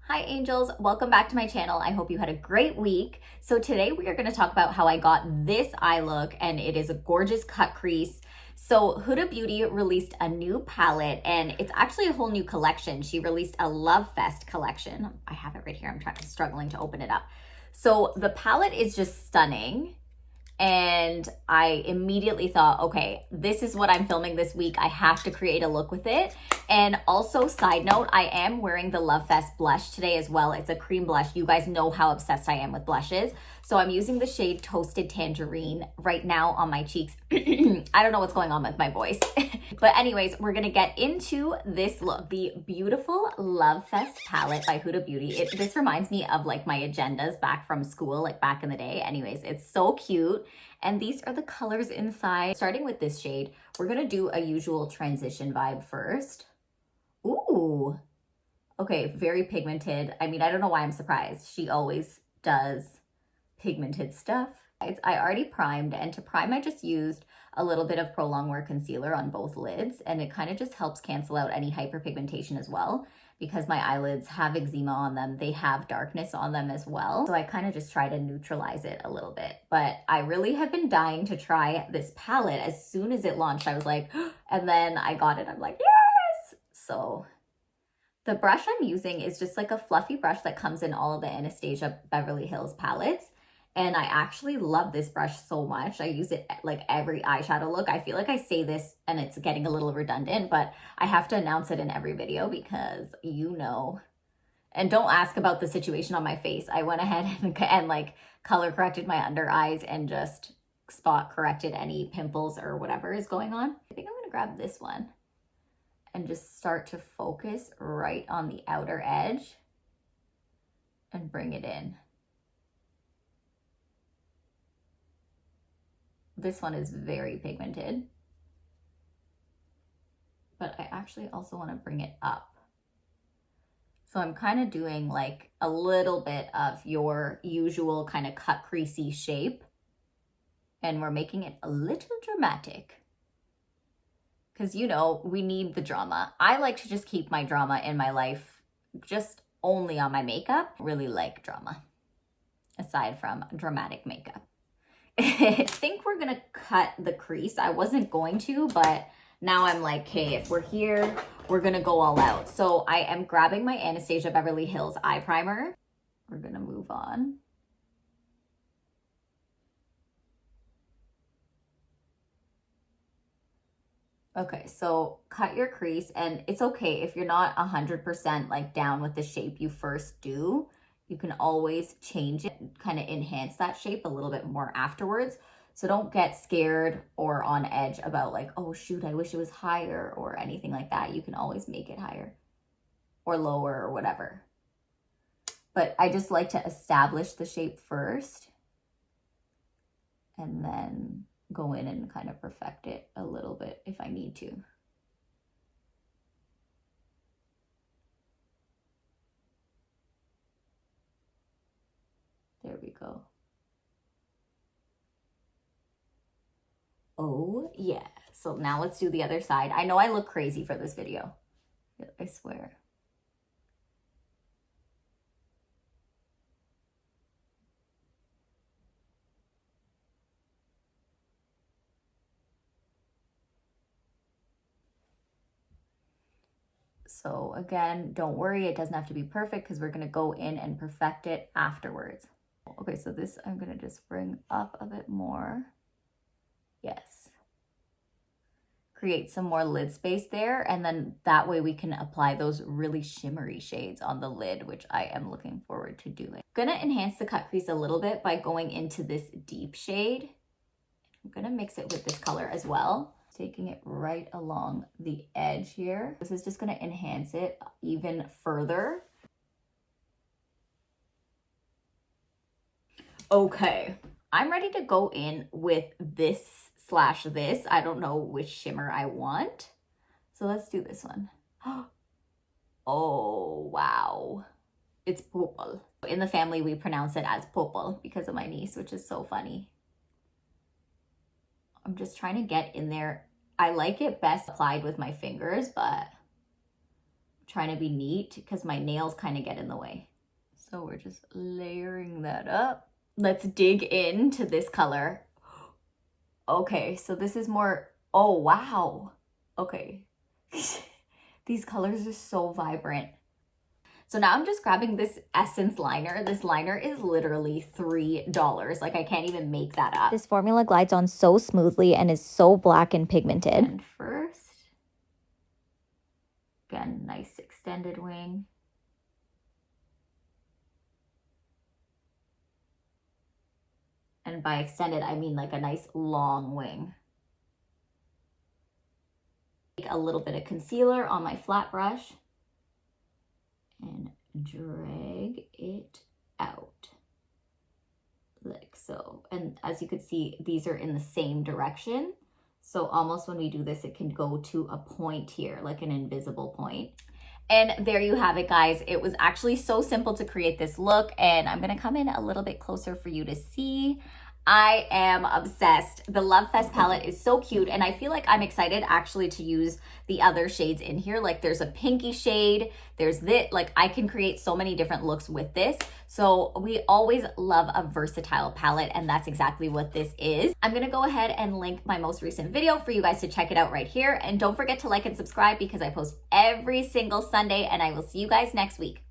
Hi angels, welcome back to my channel. I hope you had a great week. So today we are going to talk about how I got this eye look, and it is a gorgeous cut crease. So Huda Beauty released a new palette, and it's actually a whole new collection. She released a Lovefest collection. I have it right here. I'm struggling to open it up. So the palette is just stunning. And I immediately thought, okay, this is what I'm filming this week. I have to create a look with it. And also, side note, I am wearing the Lovefest blush today as well. It's a cream blush. You guys know how obsessed I am with blushes. So I'm using the shade Toasted Tangerine right now on my cheeks. I don't know what's going on with my voice. But anyways, we're gonna get into this look. The beautiful Lovefest palette by Huda Beauty. This reminds me of like my agendas back from school, like back in the day. Anyways, it's so cute. And these are the colors inside. Starting with this shade, we're gonna do a usual transition vibe first. Ooh, okay, very pigmented. I mean, I don't know why I'm surprised. She always does pigmented stuff. I already primed, and to prime, I just used a little bit of Pro Longwear concealer on both lids, and it kind of just helps cancel out any hyperpigmentation as well, because my eyelids have eczema on them. They have darkness on them as well. So I kind of just try to neutralize it a little bit. But I really have been dying to try this palette. As soon as it launched, I was like, and then I got it. I'm like, yes! So the brush I'm using is just like a fluffy brush that comes in all of the Anastasia Beverly Hills palettes. And I actually love this brush so much. I use it like every eyeshadow look. I feel like I say this and it's getting a little redundant, but I have to announce it in every video because you know. And don't ask about the situation on my face. I went ahead and like color corrected my under eyes and just spot corrected any pimples or whatever is going on. I think I'm gonna grab this one and just start to focus right on the outer edge and bring it in. This one is very pigmented, but I actually also want to bring it up. So I'm kind of doing like a little bit of your usual kind of cut creasy shape, and we're making it a little dramatic because, you know, we need the drama. I like to just keep my drama in my life just only on my makeup. I really like drama aside from dramatic makeup. I think we're gonna cut the crease. I wasn't going to, but now I'm like, okay, if we're here, we're gonna go all out. So I am grabbing my Anastasia Beverly Hills eye primer. We're gonna move on. Okay, so cut your crease, and it's okay if you're not 100% like down with the shape you first do. You can always change it, kind of enhance that shape a little bit more afterwards. So don't get scared or on edge about like, oh shoot, I wish it was higher or anything like that. You can always make it higher or lower or whatever. But I just like to establish the shape first and then go in and kind of perfect it a little bit if I need to. There we go. Oh yeah. So now let's do the other side. I know I look crazy for this video. I swear. So again, don't worry, it doesn't have to be perfect because we're gonna go in and perfect it afterwards. Okay, so this I'm gonna just bring up a bit more. Yes. Create some more lid space there, and then that way we can apply those really shimmery shades on the lid, which I am looking forward to doing. I'm gonna enhance the cut crease a little bit by going into this deep shade. I'm gonna mix it with this color as well. Taking it right along the edge here. This is just gonna enhance it even further. Okay, I'm ready to go in with this / this. I don't know which shimmer I want. So let's do this one. Oh, wow. It's purple. In the family, we pronounce it as purple because of my niece, which is so funny. I'm just trying to get in there. I like it best applied with my fingers, but trying to be neat because my nails kind of get in the way. So we're just layering that up. Let's dig into this color. Okay, so this is more, oh wow. Okay. These colors are so vibrant. So now I'm just grabbing this Essence liner. This liner is literally $3. Like, I can't even make that up. This formula glides on so smoothly and is so black and pigmented. And first, again, nice extended wing. And by extended, I mean like a nice long wing. Take a little bit of concealer on my flat brush and drag it out like so. And as you can see, these are in the same direction. So almost when we do this, it can go to a point here, like an invisible point. And there you have it, guys. It was actually so simple to create this look, and I'm gonna come in a little bit closer for you to see. I am obsessed. The Lovefest palette is so cute, and I feel like I'm excited actually to use the other shades in here. Like, there's a pinky shade, there's this, like, I can create so many different looks with this. So we always love a versatile palette, and that's exactly what this is. I'm gonna go ahead and link my most recent video for you guys to check it out right here. And don't forget to like and subscribe because I post every single Sunday, and I will see you guys next week.